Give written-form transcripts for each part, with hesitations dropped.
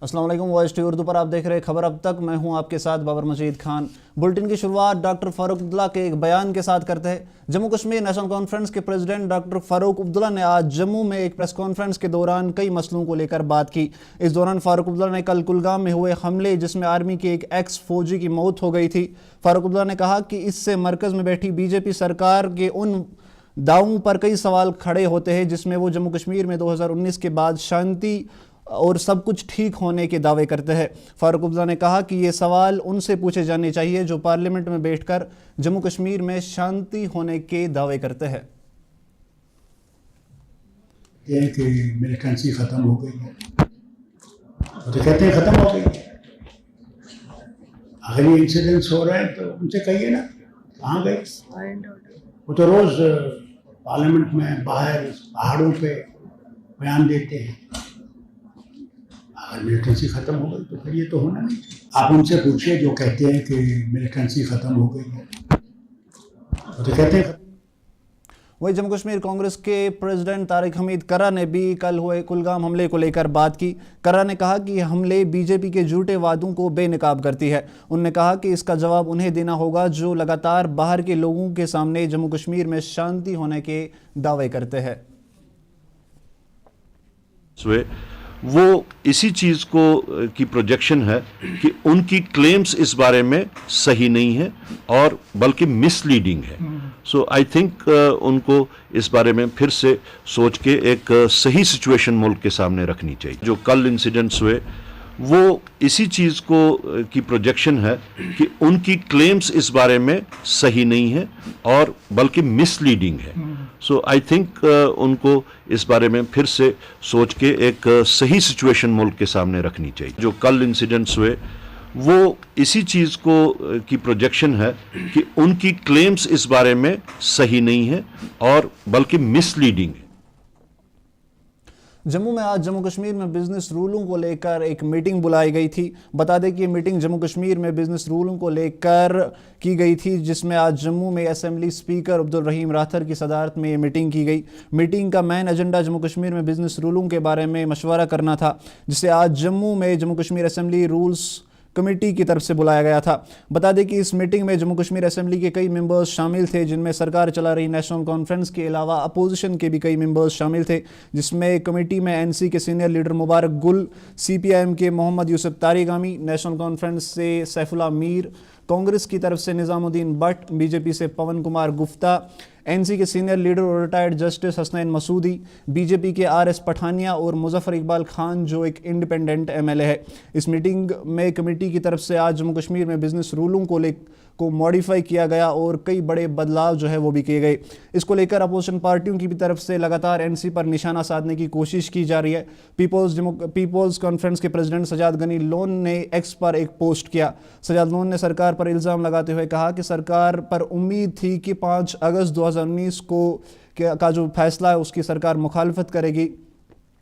अस्सलाम वालेकुम। Voice T Urdu पर आप देख रहे हैं खबर अब तक। मैं हूं आपके साथ बाबर मजीद खान। बुलेटिन की शुरुआत डॉक्टर फारूक अब्दुल्ला के एक बयान के साथ करते हैं। जम्मू कश्मीर नेशनल कॉन्फ्रेंस के प्रेसिडेंट डॉक्टर फारूक अब्दुल्ला ने आज जम्मू में एक प्रेस कॉन्फ्रेंस के दौरान कई मसलों को लेकर बात की। इस दौरान फारूक अब्दुल्ला ने कल कुलगाम में हुए हमले जिसमें आर्मी के एक एक्स फौजी की मौत हो गई थी। फारूक अब्दुल्ला ने कहा कि इससे मरकज में बैठी बीजेपी सरकार के उन दावों पर कई सवाल खड़े होते हैं जिसमें वो जम्मू कश्मीर में 2019 के बाद शांति और सब कुछ ठीक होने के दावे करते हैं। फारूक अब्दुल्ला ने कहा कि ये सवाल उनसे पूछे जाने चाहिए जो पार्लियामेंट में बैठकर जम्मू कश्मीर में शांति होने के दावे करते हैं। ये कि मिलिटेंसी ख़त्म हो गई है, तो कहते हैं ख़त्म हो गई है। अगर ये इंसिडेंट्स हो रहे हैं तो उनसे कहिए ना कहाँ गए। वो तो रोज़ पार्लियामेंट में बाहर पहाड़ों पे बयान देते हैं। अगर मिलिटेंसी ख़त्म हो गई तो फिर ये तो होना नहीं। आप उनसे पूछिए जो कहते हैं कि मिलिटेंसी ख़त्म हो गई है, तो कहते हैं। वही जम्मू कश्मीर कांग्रेस के प्रेसिडेंट तारिक हमीद कर्रा ने भी कल हुए कुलगाम हमले को लेकर बात की। कर्रा ने कहा कि हमले बीजेपी के झूठे वादों को बेनकाब करती है। उन्होंने कहा कि इसका जवाब उन्हें देना होगा जो लगातार बाहर के लोगों के सामने जम्मू कश्मीर में शांति होने के दावे करते हैं। वो इसी चीज़ को की प्रोजेक्शन है कि उनकी क्लेम्स इस बारे में सही नहीं है और बल्कि मिसलीडिंग है। सो आई थिंक उनको इस बारे में फिर से सोच के एक सही सिचुएशन मुल्क के सामने रखनी चाहिए। जो कल इंसिडेंट्स हुए वो इसी चीज़ को की प्रोजेक्शन है कि उनकी क्लेम्स इस बारे में सही नहीं है और बल्कि मिसलीडिंग है। सो आई थिंक उनको इस बारे में फिर से सोच के एक सही सिचुएशन मुल्क के सामने रखनी चाहिए। जो कल इंसिडेंट्स हुए वो इसी चीज़ को की प्रोजेक्शन है कि उनकी क्लेम्स इस बारे में सही नहीं है और बल्कि मिसलीडिंग है। जम्मू में आज जम्मू कश्मीर में बिजनेस रूलों को लेकर एक मीटिंग बुलाई गई थी। बता दें कि ये मीटिंग जम्मू कश्मीर में बिजनेस रूलों को लेकर की गई थी, जिसमें आज जम्मू में असेंबली स्पीकर अब्दुल रहीम राथर की सदारत में ये मीटिंग की गई। मीटिंग का मेन एजेंडा जम्मू कश्मीर में बिजनेस रूलों के बारे में मशवरा करना था, जिसे आज जम्मू में Jammu Kashmir assembly rules committee की तरफ से बुलाया गया था। बता दें कि इस मीटिंग में जम्मू कश्मीर असेंबली के कई मेंबर्स शामिल थे, जिनमें सरकार चला रही नेशनल कॉन्फ्रेंस के अलावा अपोजिशन के भी कई मेंबर्स शामिल थे, जिसमें कमेटी में एनसी के सीनियर लीडर मुबारक गुल, सीपीआईएम के मोहम्मद यूसुफ तारिगामी, नेशनल कॉन्फ्रेंस से सैफुल्ला मीर, कांग्रेस की तरफ से निज़ामुद्दीन भट्ट, बीजेपी से पवन कुमार गुप्ता, एनसी के सीनियर लीडर और retired justice Hasnain Masoodi, BJP के आरएस पठानिया और मुजफ्फर इकबाल खान जो एक इंडिपेंडेंट एमएलए है। इस मीटिंग में कमेटी की तरफ से आज जम्मू कश्मीर में बिजनेस रूलों को मॉडिफाई किया गया और कई बड़े बदलाव जो है वो भी किए गए। इसको लेकर अपोजिशन पार्टियों की भी तरफ से लगातार एनसी पर निशाना साधने की कोशिश की जा रही है। पीपल्स कॉन्फ्रेंस के प्रेसिडेंट सजाद गनी लोन ने एक्स पर एक पोस्ट किया। सजाद लोन ने सरकार पर इल्ज़ाम लगाते हुए कहा कि सरकार पर उम्मीद थी कि 5 अगस्त 2019 का जो फैसला है उसकी सरकार मुखालफत करेगी,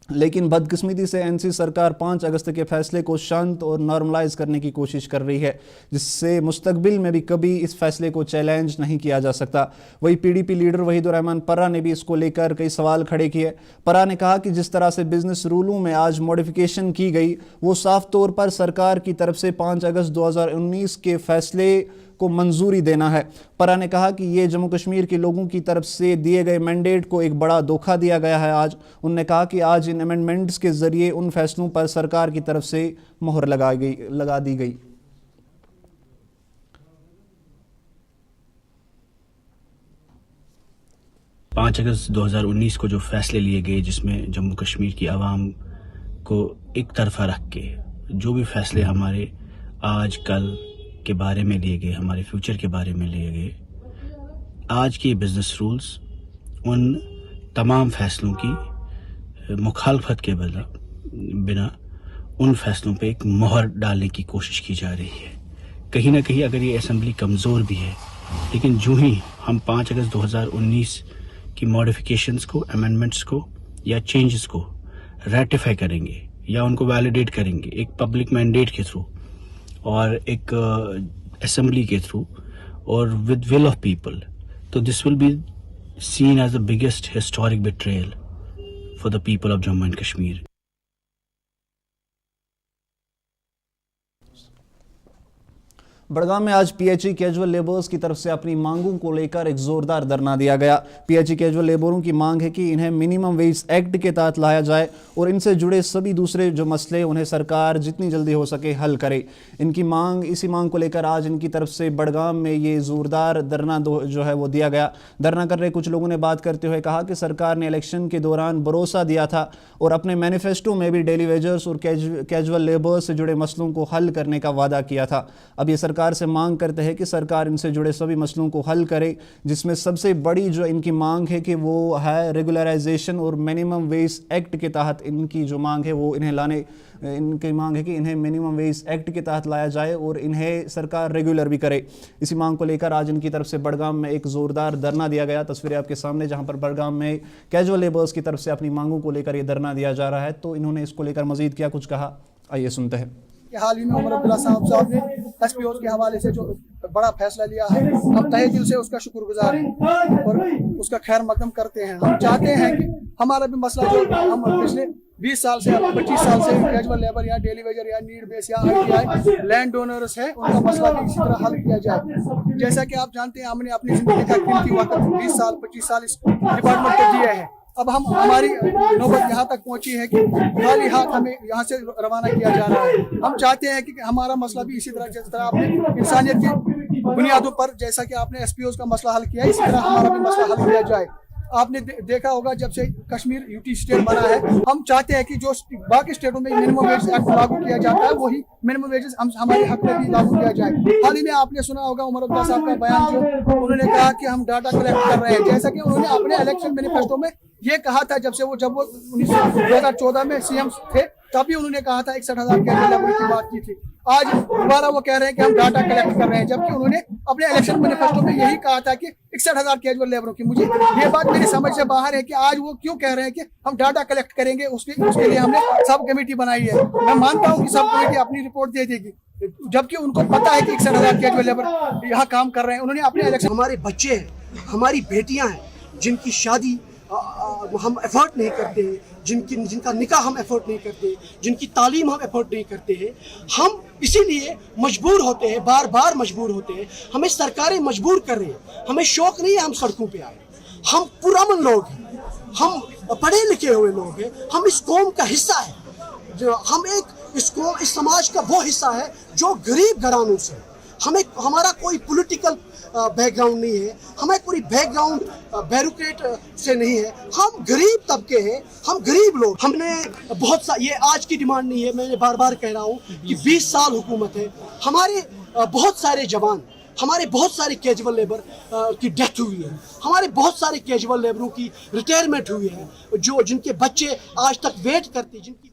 लेकिन बदकिस्मती से एनसी सरकार 5 अगस्त के फैसले को शांत और नॉर्मलाइज करने की कोशिश कर रही है, जिससे मुस्तकबिल में भी कभी इस फैसले को चैलेंज नहीं किया जा सकता। वही पीडीपी लीडर वहीदुर रहमान पर्रा ने भी इसको लेकर कई सवाल खड़े किए। पर्रा ने कहा कि जिस तरह से बिजनेस रूलों में आज मॉडिफिकेशन की गई वो साफ तौर पर सरकार की तरफ से 5 अगस्त 2019 के फैसले को मंजूरी देना है। पर्रा ने कहा कि ये जम्मू कश्मीर के लोगों की तरफ से दिए गए मैंडेट को एक बड़ा धोखा दिया गया है। आज उन्होंने कहा कि आज इन अमेंडमेंट्स के जरिए उन फैसलों पर सरकार की तरफ से मोहर लगा दी गई। पाँच अगस्त 2019 को जो फैसले लिए गए जिसमें जम्मू कश्मीर की आवाम को एक तरफा रख के जो भी फैसले हमारे आज कल के बारे में लिए गए, हमारे फ्यूचर के बारे में लिए गए, आज के बिजनेस रूल्स उन तमाम फैसलों की मुखालफत के बिना उन फैसलों पे एक मोहर डालने की कोशिश की जा रही है। कहीं ना कहीं अगर ये असेंबली कमज़ोर भी है, लेकिन जो ही हम 5 अगस्त 2019 की मॉडिफिकेशंस को, अमेंडमेंट्स को या चेंजेस को रेटिफाई करेंगे या उनको वैलिडेट करेंगे एक पब्लिक मैंडेट के थ्रू और एक असेंबली के थ्रू और विद विल ऑफ पीपल, तो this will be seen as the biggest historic betrayal for the people of Jammu and Kashmir. Budgam में आज पीएचई कैजुअल लेबर्स की तरफ से अपनी मांगों को लेकर एक जोरदार धरना दिया गया। पीएचई कैजुअल लेबरों की मांग है कि इन्हें मिनिमम वेज एक्ट के तहत लाया जाए और इनसे जुड़े सभी दूसरे जो मसले उन्हें सरकार जितनी जल्दी हो सके हल करे। इसी मांग को लेकर आज इनकी तरफ से बड़गाम में ये जोरदार धरना जो है वो दिया गया। धरना कर रहे कुछ लोगों ने बात करते हुए कहा कि सरकार ने इलेक्शन के दौरान भरोसा दिया था और अपने मैनिफेस्टो में भी डेली वेजर्स और कैजुअल लेबर्स से जुड़े मसलों को हल करने का वादा किया था। अब ये सरकार से मांग करते हैं कि सरकार इनसे जुड़े सभी मसलों को हल करे, जिसमें सबसे बड़ी जो इनकी मांग है कि वो है रेगुलराइजेशन और मिनिमम वेज एक्ट के तहत इनकी जो मांग है वो इनकी मांग है कि इन्हें मिनिमम वेज एक्ट के तहत लाया जाए और इन्हें सरकार रेगुलर भी करे। इसी मांग को लेकर आज इनकी तरफ से बड़गाम में एक जोरदार धरना दिया गया। तस्वीरें आपके सामने, जहां पर बड़गाम में कैजुअल लेबर्स की तरफ से अपनी मांगों को लेकर ये धरना दिया जा रहा है। तो इन्होंने इसको लेकर मजीद क्या कुछ कहा, आइए सुनते हैं। हाल ही में उमर अब्दुल्ला साहब ने एसपीओ के हवाले से जो बड़ा फैसला लिया है, हम तहे दिल से उसका शुक्रगुजार हैं और उसका खैर मकदम करते हैं। हम चाहते हैं कि हमारा भी मसला जो हम पिछले 20 साल से 25 साल से कैजुअल लेबर या डेली वेजर या नीड बेस या ITI लैंड डोनर्स है, उनका मसला भी इसी तरह हल किया जाए। जैसा कि आप जानते हैं, हमने अपनी जिंदगी का कीमती वक्त 20 साल 25 साल इस डिपार्टमेंट को दिए हैं। अब हमारी नौबत यहाँ तक पहुँची है कि खाली हाथ हमें यहाँ से रवाना किया जा रहा है। हम चाहते हैं कि हमारा मसला भी इसी तरह, जिस तरह आपने इंसानियत की बुनियादों पर जैसा कि आपने SPOs का मसला हल किया, इसी तरह हमारा भी मसला हल किया जाए। आपने देखा होगा जब से कश्मीर यूटी स्टेट बना है, हम चाहते हैं कि जो बाकी स्टेटों में मिनिमम वेज एक्ट लागू किया जाता है वही मिनिमम वेजेस हमारे हक में भी लागू किया जाए। हाल ही में आपने सुना होगा उमर अब्दुल्ला साहब का बयान, जो उन्होंने कहा कि हम डाटा कलेक्ट कर रहे हैं। जैसा कि उन्होंने अपने इलेक्शन मैनिफेस्टो में ये कहा था, जब वो 2014 में CM थे, तभी उन्होंने कहा था 61,000 कैजुअल लेबर की बात की थी। आज दोबारा वो कह रहे हैं कि हम डाटा कलेक्ट कर रहे हैं, जबकि उन्होंने अपने इलेक्शन मैनिफेस्टो में यही कहा था कि 61,000 कैजुअल लेबरों की। मुझे ये बात मेरी समझ से बाहर है कि आज वो क्यों कह रहे हैं कि हम डाटा कलेक्ट करेंगे, उसके लिए हमने सब कमेटी बनाई है। मैं मानता हूँ कि सब कमेटी अपनी रिपोर्ट दे देगी, जबकि उनको पता है कि 61,000 कैजुअल लेबर यहाँ काम कर रहे हैं। उन्होंने अपने इलेक्शन, हमारे बच्चे हैं, हमारी बेटियां हैं, जिनकी शादी हम एफर्ट नहीं करते हैं, जिनका निकाह हम एफर्ट नहीं करते, जिनकी तालीम हम एफर्ट नहीं करते हैं। हम इसीलिए मजबूर होते हैं, बार बार मजबूर होते हैं। हमें सरकारें मजबूर कर रही हैं। हमें शौक नहीं है हम सड़कों पे आए। हम पुरअमन लोग हैं, हम पढ़े लिखे हुए लोग हैं, हम इस कौम का हिस्सा है। जो हम इस समाज का वो हिस्सा है जो गरीब घरानों से। हमारा कोई पॉलिटिकल बैकग्राउंड नहीं है, हमें कोई बैकग्राउंड ब्यूरोक्रेट से नहीं है। हम गरीब तबके हैं, हम गरीब लोग। हमने ये आज की डिमांड नहीं है, मैं बार बार कह रहा हूँ कि 20 साल हुकूमत है। हमारे बहुत सारे जवान, हमारे बहुत सारे कैजुअल लेबर की डेथ हुई है, हमारे बहुत सारे कैजुअल लेबरों की रिटायरमेंट हुई है, जिनके बच्चे आज तक वेट करते, जिनकी।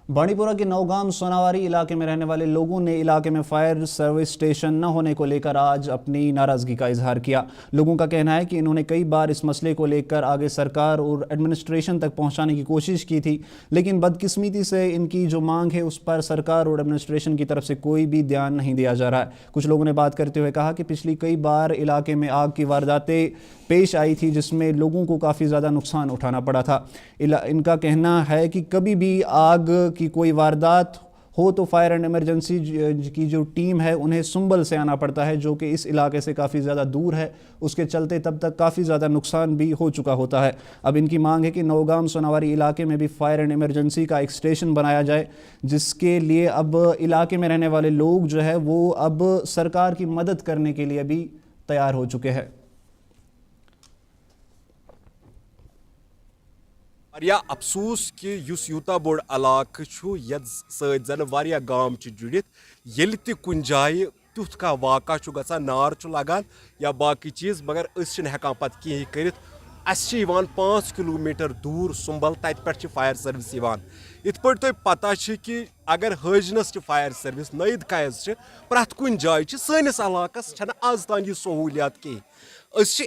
बांडीपुरा के नौगाम सोनावारी इलाके में रहने वाले लोगों ने इलाके में फायर सर्विस स्टेशन न होने को लेकर आज अपनी नाराजगी का इजहार किया। लोगों का कहना है कि इन्होंने कई बार इस मसले को लेकर आगे सरकार और एडमिनिस्ट्रेशन तक पहुंचाने की कोशिश की थी, लेकिन बदकिस्मती से इनकी जो मांग है उस पर सरकार और एडमिनिस्ट्रेशन की तरफ से कोई भी ध्यान नहीं दिया जा रहा है। कुछ लोगों ने बात करते हुए कहा कि पिछली कई बार इलाके में आग की वारदातें पेश आई थी, जिसमें लोगों को काफ़ी ज़्यादा नुकसान उठाना पड़ा था। इनका कहना है कि कभी भी आग की कोई वारदात हो तो फायर एंड इमरजेंसी की जो टीम है उन्हें सुंबल से आना पड़ता है, जो कि इस इलाके से काफ़ी ज़्यादा दूर है। उसके चलते तब तक काफ़ी ज़्यादा नुकसान भी हो चुका होता है। अब इनकी मांग है कि नौगाम सोनावारी इलाके में भी फायर एंड इमरजेंसी का एक स्टेशन बनाया जाए, जिसके लिए अब इलाके में रहने वाले लोग जो है वो अब सरकार की मदद करने के लिए भी तैयार हो चुके हैं। अफसूस कि युस यूता बोड़ इलाक जन वारिया गांव जुड़ित, येल ते कुन जाए तुथ का वाक़ा गसान, नार लगान या बाकी चीज़, मगर हेकान पत कहीं करित। 5 किलोमीटर दूर सुंबल, तत पे फायर सर्विस इत पे तुम पता कि अगर हजनस फायर सर्विस नईद कैज प्रत कुन जाए सैनिस इलाकस आज तान यह सहूलियात कहीं।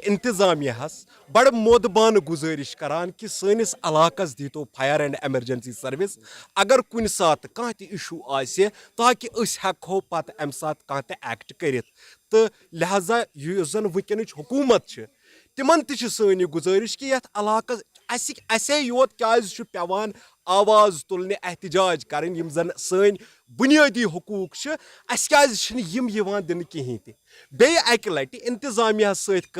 इंतजामिया बड़ मोदबान गुजारिश करान कि सैनिस इलाकस दीतो फायर एंड एमरजेंसी सर्विस, अगर कुन सात कह इशू आसे, ताकि हेको पत अम सात कह एक्ट करित। तो लिहाजा युस जन वुनकन हुकूमत तिमन ती सैन गुजारिश कि यथ इलाकस असे योत क्या पेवान आवाज तुलने एहतजाज करें, यम जन सैन बुनियादी हकूक अस यम दिन कहें बे अक लट इंतजामिया सत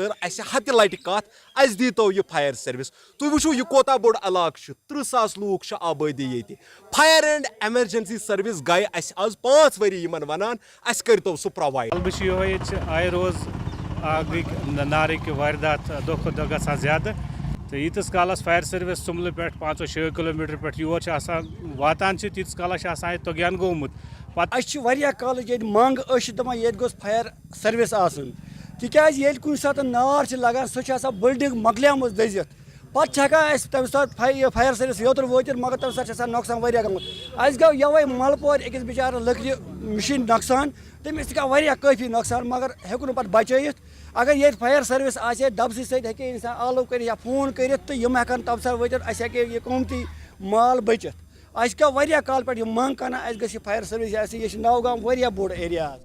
लट कत अस दीतो यह फायर सर्विस तुम वो यह कोता बोड़ इलाक 30,000 लूक आबादी ये फायर एंड एमरजेंसी सर्विस गई अस आज 5 वरी वनान अस करतो सह प्रोवाइड आए रोज आग नारिक वारदात दो खुद ग ज्यादा तो यीतिस कालस फायर सर्विस सुमल पे 5-6 किलोमीटर पे योर वातान तीस कालस तोग्यान गोमुत काल मंग दपान ये गोस फायर सर्विस तिकाज कुछ सात नार लगान सह बिल्डिंग मकलियाम दजित पे तम सात फायर सर्विस योतर वोत मगर तम सात नौकसान गमुत अस गो यवे मलपोर अकिस बिचार लकड़ मशीन नौकसान तमिस गो काफ़ी नौकसान मगर हेकु पे बचित अगर ये फायर सर्विस आए दबसी सके इंसान आलो कर या फोन कर तो यम हेकान तब सात वत ये कीमती माल बचित अस क्या काल पे मंग कर अस फायर सर्विस ये नौगाम बोड़ एरिया।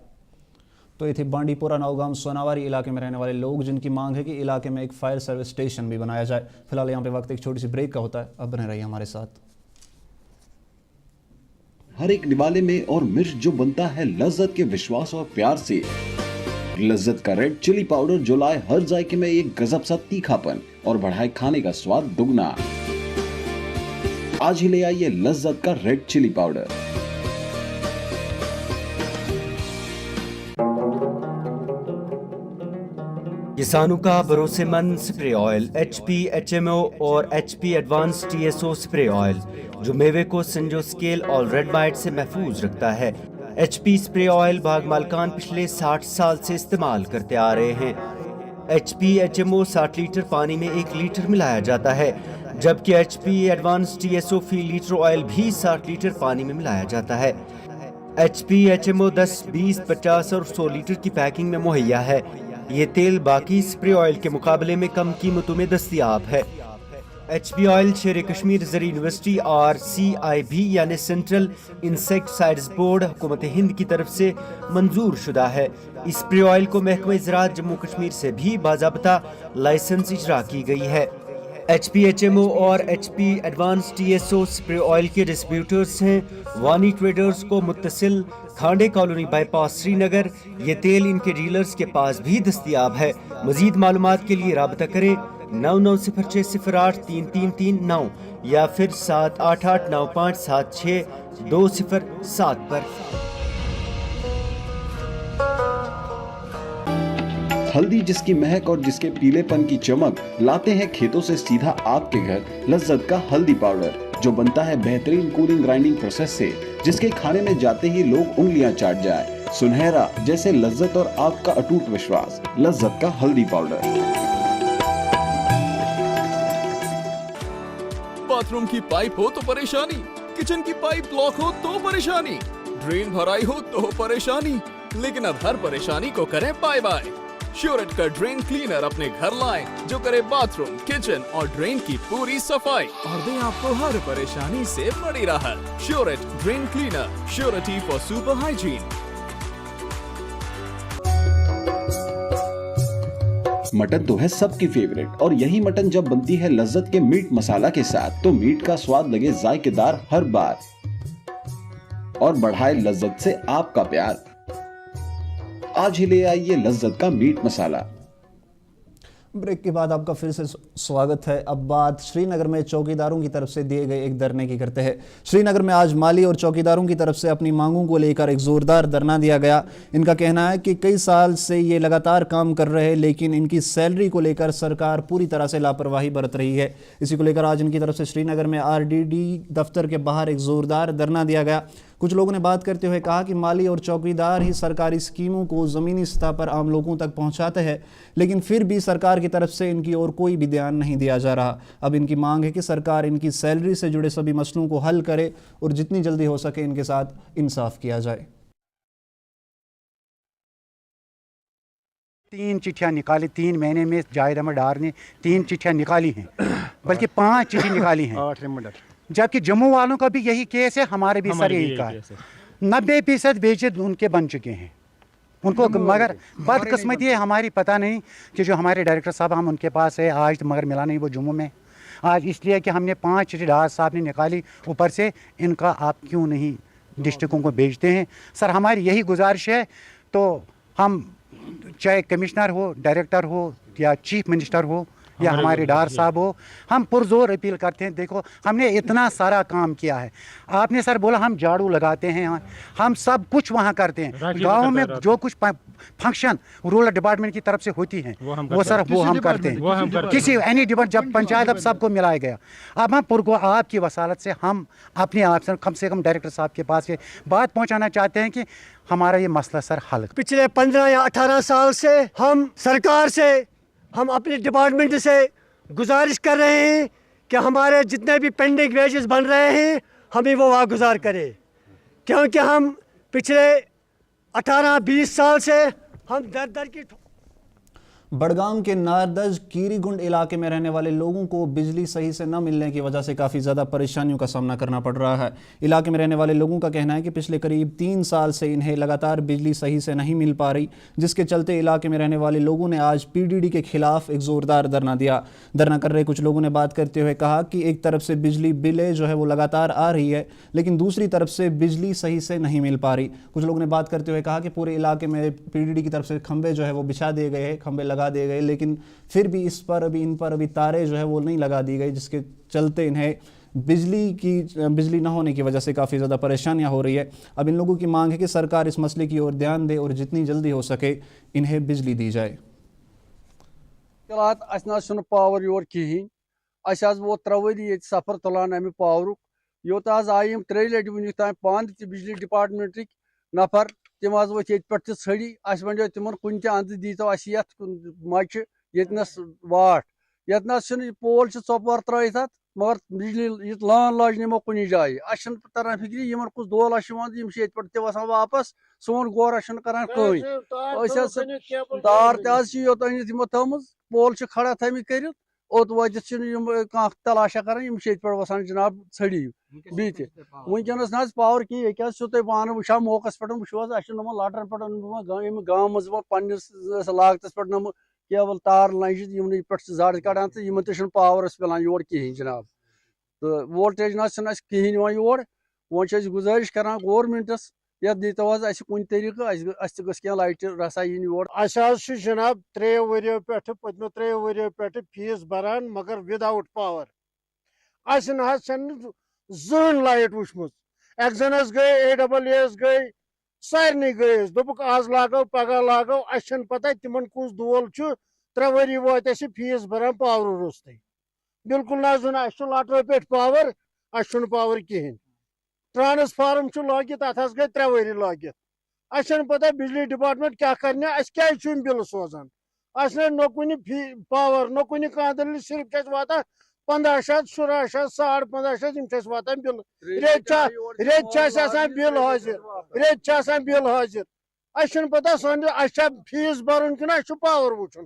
तो ये थे बांडीपुरा नौगाम सोनावारी इलाके में रहने वाले लोग जिनकी मांग है कि इलाके में एक फायर सर्विस स्टेशन भी बनाया जाए। फिलहाल यहाँ पे वक्त एक छोटी सी ब्रेक का होता है, अब बने रहिए हमारे साथ। हर एक निवाले में और मिर्च जो बनता है लज्जत के विश्वास और प्यार से। लज्जत का रेड चिली पाउडर जो लाए हर जायके में एक गजब सा तीखापन और बढ़ाए खाने का स्वाद दुगना। आज ही ले आइए लज्जत का रेड चिली पाउडर। किसानों का भरोसेमंद स्प्रे ऑयल HP HMO और HP advance TSO spray oil जो मेवे को संजो स्केल और रेड माइट से महफूज रखता है। HP स्प्रे ऑयल बाग मालकान पिछले 60 साल से इस्तेमाल करते आ रहे हैं। HP HMO 60 लीटर पानी में 1 लीटर मिलाया जाता है, जबकि HP एडवांस TSO फी लीटर ऑयल भी 60 लीटर पानी में मिलाया जाता है। HP HMO 10, 20, 50 और 100 लीटर की पैकिंग में मुहैया है। ये तेल बाकी स्प्रे ऑयल के मुकाबले में कम कीमतों में दस्तयाब है। HP ऑयल शेर कश्मीर ज़री यूनिवर्सिटी और CIB यानी सेंट्रल इंसेक्टिसाइड्स बोर्ड हुकूमत हिंद की तरफ से मंजूर शुदा है। इस स्प्रे ऑयल को महकमा ज़राअत जम्मू कश्मीर से भी बाज़ाब्ता लाइसेंस इजरा की गई है। HP HMO और HP advance TSO spray oil के डिस्ट्रीब्यूटर्स हैं वानी ट्रेडर्स को मुत्तसिल खांडे कॉलोनी बाईपास श्रीनगर। ये तेल इनके डीलर्स के पास भी दस्तयाब है। मजीद मालूमात के लिए राबता करें 9906083339 या फिर 7889576207 पर। हल्दी जिसकी महक और जिसके पीलेपन की चमक लाते हैं खेतों से सीधा आपके घर लज्जत का हल्दी पाउडर जो बनता है बेहतरीन कूलिंग ग्राइंडिंग प्रोसेस से, जिसके खाने में जाते ही लोग उंगलियां चाट जाए। सुनहरा जैसे लज्जत और आपका अटूट विश्वास लज्जत का हल्दी पाउडर। बाथरूम की पाइप हो तो परेशानी, किचन की पाइप ब्लॉक हो तो परेशानी, ड्रेन भराई हो तो परेशानी, लेकिन अब हर परेशानी को करें बाय बाय। श्योरेट का ड्रेन क्लीनर अपने घर लाएं जो करे बाथरूम, किचन और ड्रेन की पूरी सफाई और दे आपको हर परेशानी से बड़ी राहत। श्योरेट drain cleaner, surety for super hygiene. Mutton तो है सबकी फेवरेट और यही मटन जब बनती है लज्जत के मीट मसाला के साथ तो मीट का स्वाद लगे जायकेदार हर बार और बढ़ाए लज्जत से आपका प्यार। आज ही ले आइए लज्जत का मीट मसाला। ब्रेक के बाद आपका फिर से स्वागत है। अब बात श्रीनगर में चौकीदारों की तरफ से दिए गए एक धरने की करते हैं। श्रीनगर में आज माली और चौकीदारों की तरफ से अपनी मांगों को लेकर एक जोरदार धरना दिया गया। इनका कहना है कि कई साल से ये लगातार काम कर रहे हैं लेकिन इनकी सैलरी को लेकर सरकार पूरी तरह से लापरवाही बरत रही है। इसी को लेकर आज इनकी तरफ से श्रीनगर में RDD दफ्तर के बाहर एक जोरदार धरना दिया गया। कुछ लोगों ने बात करते हुए कहा कि माली और चौकीदार ही सरकारी स्कीमों को ज़मीनी सतह पर आम लोगों तक पहुंचाते हैं लेकिन फिर भी सरकार की तरफ से इनकी ओर कोई भी ध्यान नहीं दिया जा रहा। अब इनकी मांग है कि सरकार इनकी सैलरी से जुड़े सभी मसलों को हल करे और जितनी जल्दी हो सके इनके साथ इंसाफ किया जाए। 3 चिट्ठियाँ निकाली, 3 महीने में जाहिद अहमद डार ने 3 चिट्ठियाँ निकाली हैं, बल्कि 5 चिट्ठी निकाली हैं। 8 रिमांडर। जबकि जम्मू वालों का भी यही केस है, हमारे भी सर यही का है। 90% बेइज्जत उनके बन चुके हैं उनको, मगर बदकिस्मती है हमारी, पता नहीं कि जो हमारे डायरेक्टर साहब हम उनके पास है आज, मगर मिला नहीं वो जम्मू में आज, इसलिए कि हमने 5 चिट्ठी डार साहब ने निकाली ऊपर से, इनका आप क्यों नहीं डिस्ट्रिक्टों को भेजते हैं। सर हमारी यही गुजारिश है, तो हम चाहे कमिश्नर हो, डायरेक्टर हो या चीफ मिनिस्टर हो या हमारे डार साहब हो, हम पुरजोर अपील करते हैं। देखो हमने इतना सारा काम किया है, आपने सर बोला हम झाड़ू लगाते हैं, हम सब कुछ वहाँ करते हैं। गाँव में जो कुछ फंक्शन रूरल डिपार्टमेंट की तरफ से होती हैं वो हम करते हैं। किसी एनी डिपार्टमेंट जब पंचायत अब सबको मिलाया गया, अब हम पुरगो आपकी वसालत से हम अपने आप से कम डायरेक्टर साहब के पास ये बात पहुँचाना चाहते हैं कि हमारा ये मसला सर हल। पिछले 15 या 18 साल से हम सरकार से, हम अपने डिपार्टमेंट से गुजारिश कर रहे हैं कि हमारे जितने भी पेंडिंग वेजेस बन रहे हैं हमें वो वागुजार करें, क्योंकि हम पिछले 18-20 साल से हम दर दर की। बड़गाम के नारदज कीरीगुंड इलाके में रहने वाले लोगों को बिजली सही से न मिलने की वजह से काफ़ी ज़्यादा परेशानियों का सामना करना पड़ रहा है। इलाके में रहने वाले लोगों का कहना है कि पिछले करीब 3 साल से इन्हें लगातार बिजली सही से नहीं मिल पा रही, जिसके चलते इलाके में रहने वाले लोगों ने आज पीडीडी के खिलाफ एक ज़ोरदार धरना दिया। धरना कर रहे कुछ लोगों ने बात करते हुए कहा कि एक तरफ से बिजली बिलें जो है वो लगातार आ रही है, लेकिन दूसरी तरफ से बिजली सही से नहीं मिल पा रही। कुछ लोगों ने बात करते हुए कहा कि पूरे इलाके में पीडीडी की तरफ से खंभे जो है वो बिछा दिए गए हैं, खंभे लगा दिए गए, लेकिन फिर भी इन पर अभी तारे जो है वो नहीं लगा दी गई, जिसके चलते इन्हें बिजली ना होने की वजह से काफ़ी ज़्यादा परेशानियां हो रही है। अब इन लोगों की मांग है कि सरकार इस मसले की ओर ध्यान दे और जितनी जल्दी हो सके इन्हें बिजली दी जाए। पावर योर कहें वो 3 वरी सफर तुलान अमे पावर योत आई 3 लटि वन तान पान बिजली डिपार्टमेंट नफर तम वथ ये पे छड़ी वो तिम कुन अंद दीतो मच यस वाट यस पोल चौपर त्रत मगर बिजली लान लाज नमो कुन जाए तरह फिक्री इन कुछ दो लक्ष ये पे वसान वापस सोन गोरा करान तार तोत अनित थम पोल खड़ा थमित कर ओत वत तलाशा कर पे वसान जनाब छड़ी बीत वनकस ना पावर कहीं तुम पान वो मौका पे वो लाटन पे गाँव मज पन्नस लागत पे नम केबल तार लंज पे जड़ कड़ान तो पावर मिलान योर कहें जनाब, तो वोल्टेज ना कहें योर। वो गुजारिश कर गवर्नमेंटस ये दीतो कुन तरीक़ कह लाइट रसा इन योर। जनाब 3 वरियो पे पत्मो 3 वरियो पे फीस भरान मगर विदाउट पावर जहन लाइट वुचम एक्जनस गई AAAS गई सारे गई दोपुक आज लागो पगह लागो पता तिमन कुछ दोल 3 वरी वात फीस भरान पावर रोस्त बिल्कुल ना लाटो पे पावर पावर कहें ट्रांसफार्म लगित अत गई 3 वरी लगित पता बिजली डिपार्टमेंट क्या करने क्या बिल सोजान न कुन पावर न कुन दलील सिर्फ वाता 1500 1600 15,500 वातान बिल रेत बिल हाजिर बिल हाजिर पता सन फीस भरन कि पावर वुचन।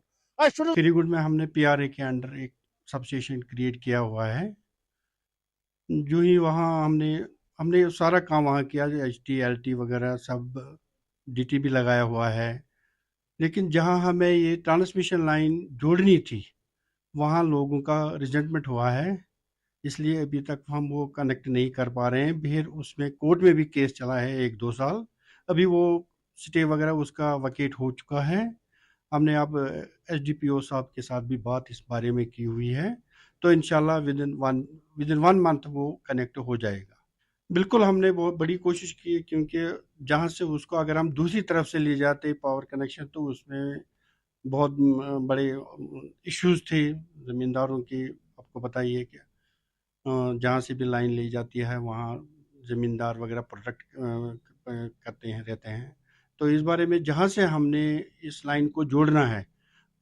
कीरीगुंड में हमने PRA के अंडर एक सब स्टेशन क्रिएट किया हुआ है। जो ही वहाँ हमने सारा काम वहाँ किया, HT LT वगैरह सब DT भी लगाया हुआ है, लेकिन जहाँ हमें ये ट्रांसमिशन लाइन जोड़नी थी वहाँ लोगों का रिजेंटमेंट हुआ है, इसलिए अभी तक हम वो कनेक्ट नहीं कर पा रहे हैं। फिर उसमें कोर्ट में भी केस चला है 1-2 साल, अभी वो स्टे वगैरह उसका वकेट हो चुका है। हमने अब SDPO साहब के साथ भी बात इस बारे में की हुई है, तो इंशाल्लाह विद इन 1 मंथ वो कनेक्ट हो जाएगा। बिल्कुल हमने बहुत बड़ी कोशिश की, क्योंकि जहाँ से उसको अगर हम दूसरी तरफ से ले जाते पावर कनेक्शन तो उसमें बहुत बड़े इश्यूज थे ज़मींदारों की। आपको पता ही है कि जहाँ से भी लाइन ली जाती है वहाँ ज़मींदार वगैरह प्रोटेक्ट रहते हैं। तो इस बारे में जहाँ से हमने इस लाइन को जोड़ना है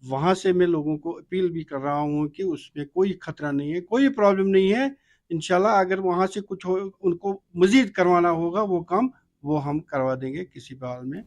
वहाँ से मैं लोगों को अपील भी कर रहा हूँ कि उसमें कोई खतरा नहीं है, कोई प्रॉब्लम नहीं है। इंशाल्लाह अगर वहाँ से कुछ उनको मज़ीद करवाना होगा वो काम वो हम करवा देंगे, किसी हाल में।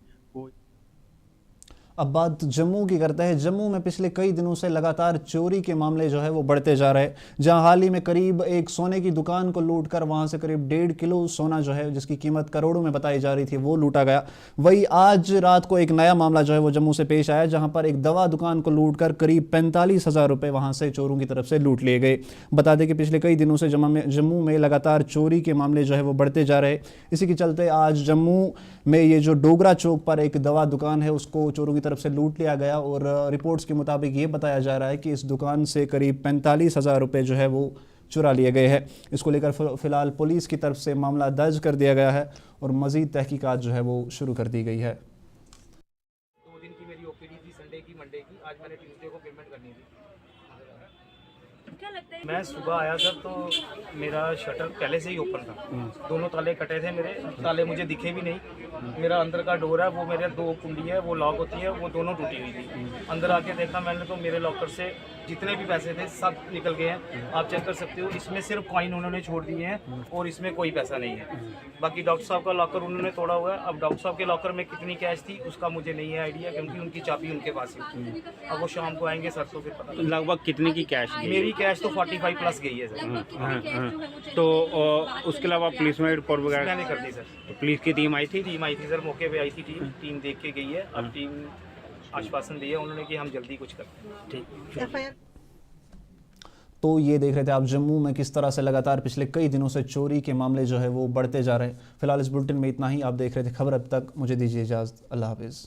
अब बात जम्मू की करते हैं। जम्मू में पिछले कई दिनों से लगातार चोरी के मामले जो है वो बढ़ते जा रहे हैं, जहां हाल ही में करीब एक सोने की दुकान को लूटकर वहां से करीब 1.5 किलो सोना जो है जिसकी कीमत करोड़ों में बताई जा रही थी वो लूटा गया। वही आज रात को एक नया मामला जो है वो जम्मू से पेश आया, जहां पर एक दवा दुकान को लूटकर करीब 45,000 रुपये वहां से चोरों की तरफ से लूट लिए गए। बता दें कि पिछले कई दिनों से जम्मू में लगातार चोरी के मामले जो है वो बढ़ते जा रहे। इसी के चलते आज जम्मू में ये जो डोगरा चौक पर एक दवा दुकान है उसको चोरों की तरफ से लूट लिया गया और रिपोर्ट्स के मुताबिक ये बताया जा रहा है कि इस दुकान से करीब 45,000 रुपये जो है वो चुरा लिए गए हैं। इसको लेकर फिलहाल पुलिस की तरफ से मामला दर्ज कर दिया गया है और मजीद तहकीकात जो है वो शुरू कर दी गई है। 2 दिन की मेरी ओपीडी थी, संडे की, मंडे की। आज मैंने ट्यूसडे को पेमेंट करनी थी। मैं सुबह आया सर तो मेरा शटर पहले से ही ओपन था, दोनों ताले कटे थे मेरे, ताले मुझे दिखे भी नहीं। मेरा अंदर का डोर है वो मेरे 2 कुंडी है वो लॉक होती है, वो दोनों टूटी हुई थी। अंदर आके देखा मैंने तो मेरे लॉकर से जितने भी पैसे थे सब निकल गए हैं, आप चेक कर सकते हो। इसमें सिर्फ कॉइन उन्होंने छोड़ दिए हैं और इसमें कोई पैसा नहीं है। बाकी डॉक्टर साहब का लॉकर उन्होंने तोड़ा हुआ है। अब डॉक्टर साहब के लॉकर में कितनी कैश थी उसका मुझे नहीं है आइडिया, क्योंकि उनकी चाबी उनके पास ही। अब वो शाम को आएंगे सर तो फिर पता। लगभग कितने की कैश? मेरी कैश तो 45 प्लस गई है सर। तो उसके अलावा पुलिस में रिपोर्ट वगैरह मैंने कर दी सर। तो पुलिस की टीम आई थी? टीम आई थी सर, मौके पे आई थी टीम देख के गई है। अब टीम आश्वासन दिया उन्होंने कि हम जल्दी कुछ करते हैं। ठीक। तो ये देख रहे थे आप जम्मू में किस तरह से लगातार पिछले कई दिनों से चोरी के मामले जो है वो बढ़ते जा रहे हैं। फिलहाल इस बुलेटिन में इतना ही। आप देख रहे थे खबर अब तक। मुझे दीजिए इजाज़त। अल्लाह हाफिज़।